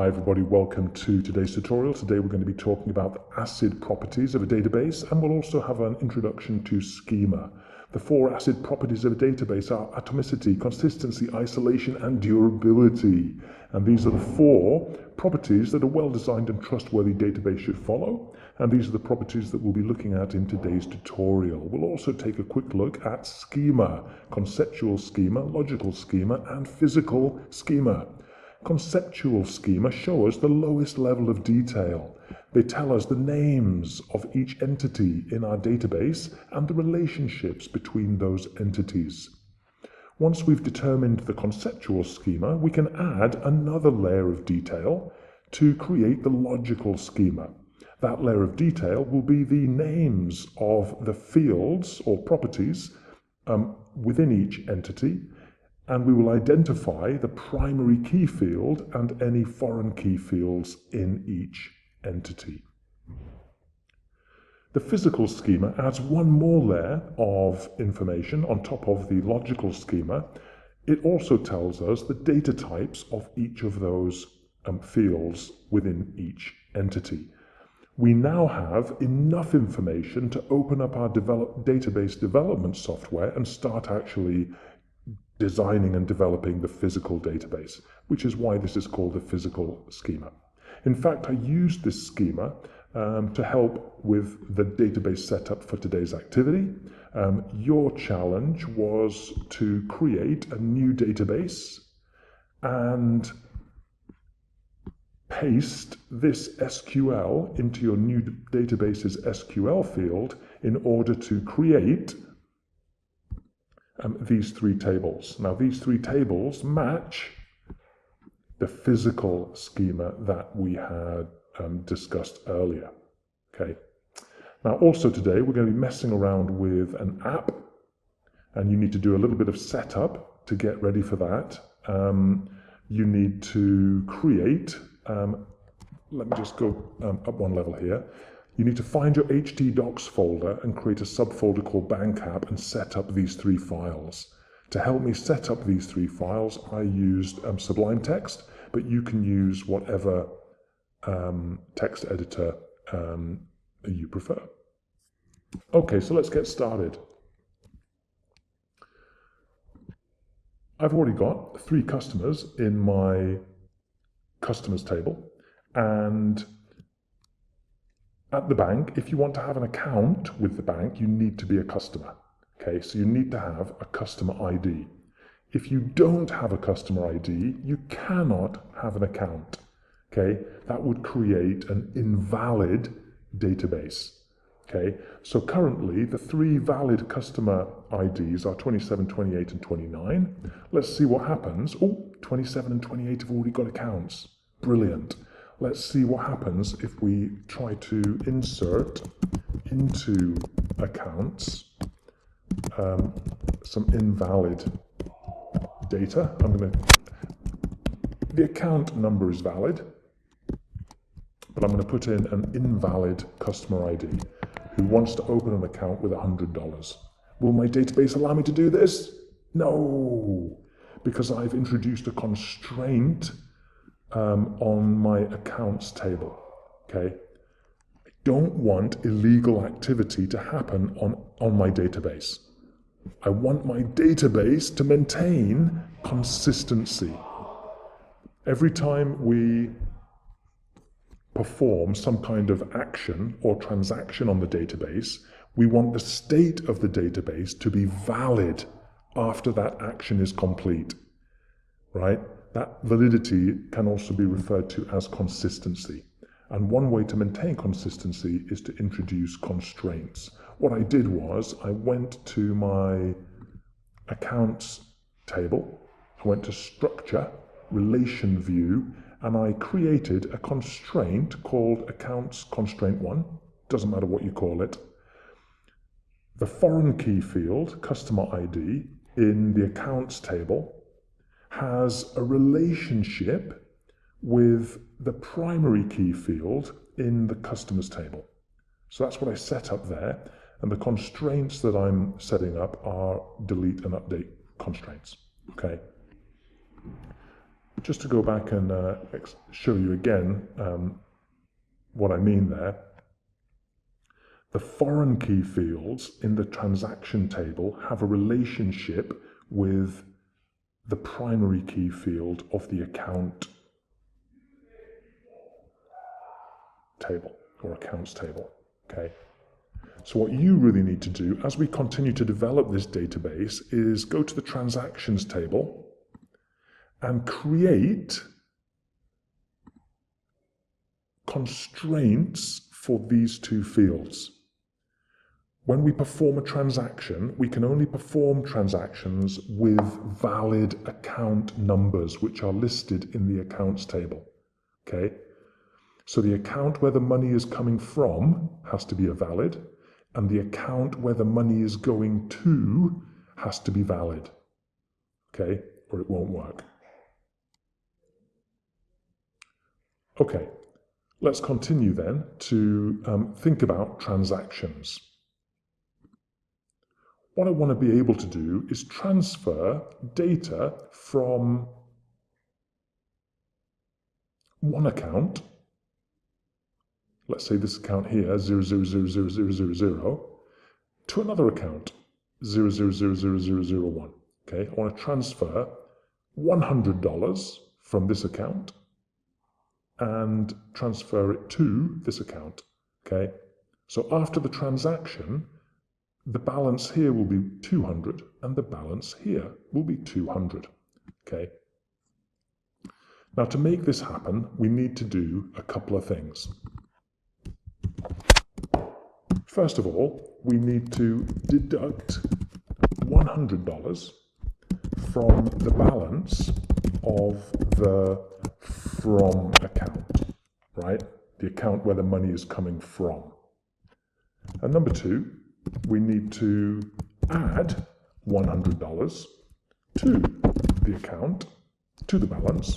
everybody, welcome to today's tutorial. Today we're going to be talking about the ACID properties of a database, and we'll also have an introduction to schema. The four ACID properties of a database are atomicity, consistency, isolation, and durability. And these are the four properties that a well-designed and trustworthy database should follow. And these are the properties that we'll be looking at in today's tutorial. We'll also take a quick look at schema, conceptual schema, logical schema, and physical schema. Conceptual schema show us the lowest level of detail. They tell us the names of each entity in our database and the relationships between those entities. Once we've determined the conceptual schema, we can add another layer of detail to create the logical schema. That layer of detail will be the names of the fields or properties within each entity, and we will identify the primary key field and any foreign key fields in each entity. The physical schema adds one more layer of information on top of the logical schema. It also tells us the data types of each of those fields within each entity. We now have enough information to open up our database development software and start actually designing and developing the physical database, which is why this is called the physical schema. In fact, I used this schema to help with the database setup for today's activity. Your challenge was to create a new database and paste this SQL into your new database's SQL field in order to create these three tables. Now, these three tables match the physical schema that we had discussed earlier. Okay. Now, also today, we're going to be messing around with an app, and you need to do a little bit of setup to get ready for that. You need to create, let me just go up one level here. You need to find your htdocs folder and create a subfolder called Bank App and set up these three files. To help me set up these three files, I used Sublime Text, but you can use whatever text editor you prefer. Okay, so let's get started. I've already got 3 customers in my customers table, and at the bank, if you want to have an account with the bank, you need to be a customer. Okay, so you need to have a customer ID. If you don't have a customer ID, you cannot have an account. Okay, that would create an invalid database. Okay, so currently the 3 valid customer IDs are 27, 28, and 29. Let's see what happens. Oh, 27 and 28 have already got accounts. Brilliant. Let's see what happens if we try to insert into accounts some invalid data. The account number is valid, but I'm going to put in an invalid customer ID who wants to open an account with $100. Will my database allow me to do this? No, because I've introduced a constraint on my accounts table. Okay, I don't want illegal activity to happen on my database. I want my database to maintain consistency. Every time we perform some kind of action or transaction on the database, we want the state of the database to be valid after that action is complete, right? That validity can also be referred to as consistency. And one way to maintain consistency is to introduce constraints. What I did was I went to my accounts table, I went to structure, relation view, and I created a constraint called accounts constraint 1. Doesn't matter what you call it. The foreign key field, customer ID, in the accounts table has a relationship with the primary key field in the customers table. So that's what I set up there, and the constraints that I'm setting up are delete and update constraints. Okay. Just to go back and show you again what I mean there, the foreign key fields in the transaction table have a relationship with the primary key field of the account table or accounts table, okay? So what you really need to do as we continue to develop this database is go to the transactions table and create constraints for these two fields. When we perform a transaction, we can only perform transactions with valid account numbers, which are listed in the accounts table, okay? So the account where the money is coming from has to be a valid, and the account where the money is going to has to be valid, okay? Or it won't work. Okay, let's continue then to think about transactions. What I want to be able to do is transfer data from one account, let's say this account here, 0000000, to another account, 0000001. Okay, I want to transfer $100 from this account and transfer it to this account. Okay, so after the transaction, the balance here will be 200 and the balance here will be 200. Okay. Now to make this happen, we need to do a couple of things. First of all, we need to deduct $100 from the balance of the from account, right? The account where the money is coming from. And number two, we need to add $100 to the account, to the balance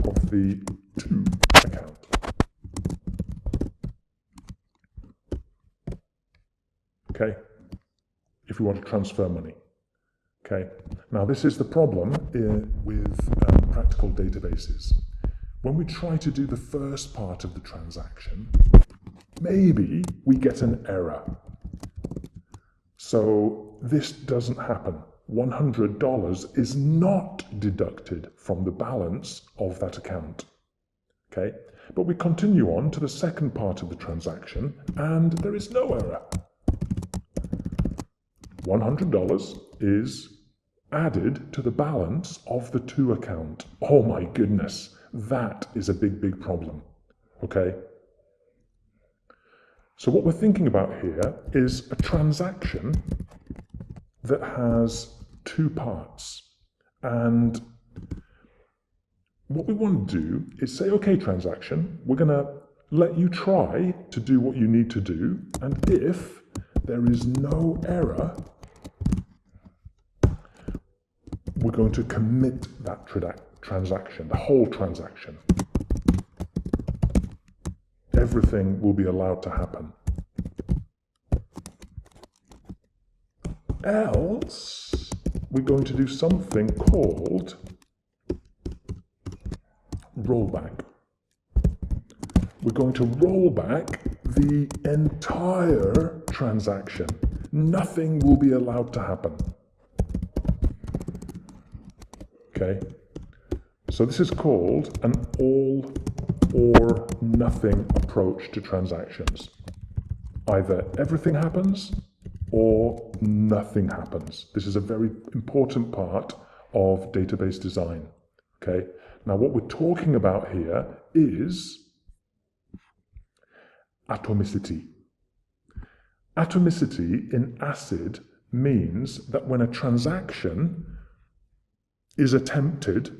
of the to account. Okay, if we want to transfer money. Okay, now this is the problem with practical databases. When we try to do the first part of the transaction, maybe we get an error. So this doesn't happen. $100 is not deducted from the balance of that account. Okay, but we continue on to the second part of the transaction and there is no error. $100 is added to the balance of the to account. Oh my goodness, that is a big problem. Okay? So what we're thinking about here is a transaction that has two parts. And what we want to do is say, okay, transaction, we're going to let you try to do what you need to do. And if there is no error, we're going to commit that transaction, the whole transaction. Everything will be allowed to happen. Else, we're going to do something called rollback. We're going to roll back the entire transaction. Nothing will be allowed to happen. Okay, so this is called an all or nothing approach to transactions. Either everything happens or nothing happens. This is a very important part of database design. Okay, now what we're talking about here is atomicity. Atomicity in ACID means that when a transaction is attempted,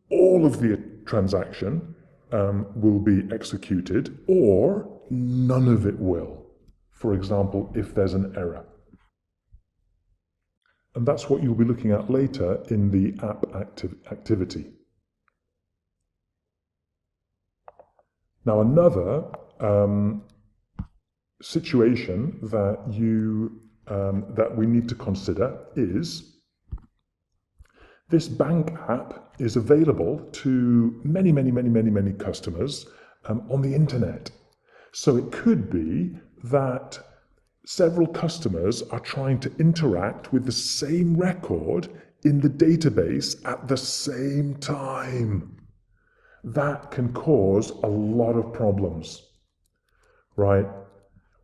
all of the transaction will be executed or none of it will. For example, if there's an error. And that's what you'll be looking at later in the app activity. Now another situation that we need to consider is This bank app is available to many customers on the internet. So it could be that several customers are trying to interact with the same record in the database at the same time. That can cause a lot of problems, right?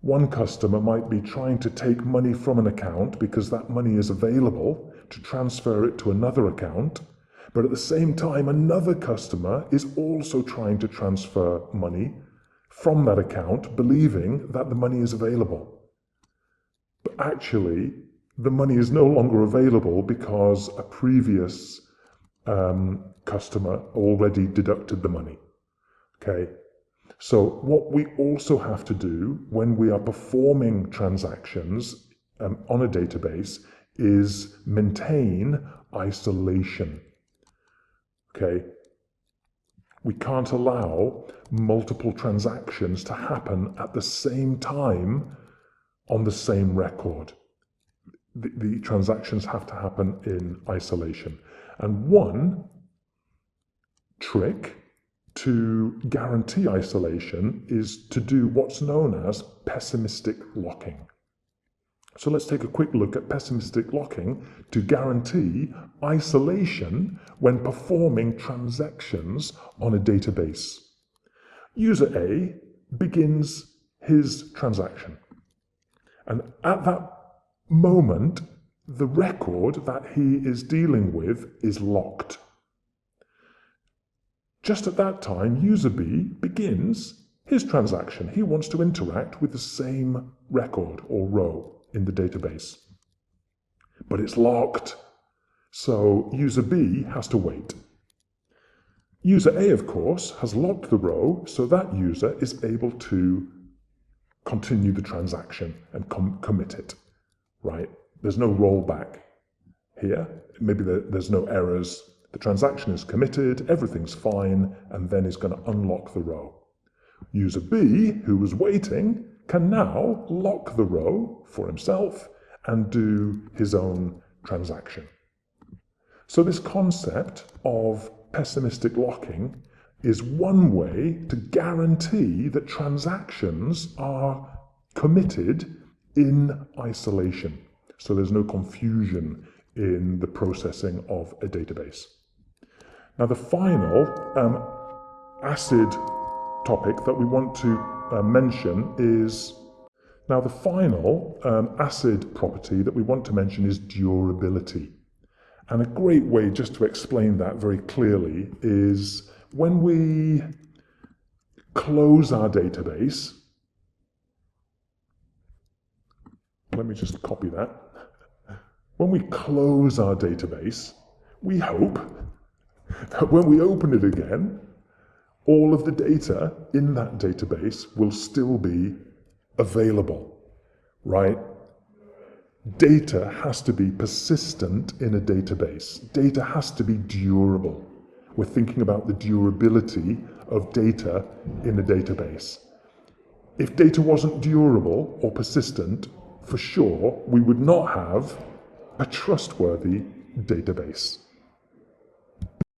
One customer might be trying to take money from an account because that money is available to transfer it to another account, but at the same time, another customer is also trying to transfer money from that account, believing that the money is available. But actually, the money is no longer available because a previous customer already deducted the money. Okay? So what we also have to do when we are performing transactions on a database is maintain isolation. Okay? We can't allow multiple transactions to happen at the same time on the same record. The transactions have to happen in isolation. And one trick to guarantee isolation is to do what's known as pessimistic locking. So let's take a quick look at pessimistic locking to guarantee isolation when performing transactions on a database. User A begins his transaction, and at that moment, the record that he is dealing with is locked. Just at that time, user B begins his transaction. He wants to interact with the same record or row in the database. But it's locked, so user B has to wait. User A, of course, has locked the row, so that user is able to continue the transaction and commit it, right? There's no rollback here. Maybe there's no errors. The transaction is committed, everything's fine, and then it's going to unlock the row. User B, who was waiting, can now lock the row for himself and do his own transaction. So this concept of pessimistic locking is one way to guarantee that transactions are committed in isolation. So there's no confusion in the processing of a database. Now the final ACID topic that we want to mention is, ACID property that we want to mention is durability. And a great way just to explain that very clearly is when we close our database, let me just copy that. When we close our database, we hope that when we open it again, all of the data in that database will still be available, right? Data has to be persistent in a database. Data has to be durable. We're thinking about the durability of data in a database. If data wasn't durable or persistent, for sure, we would not have a trustworthy database.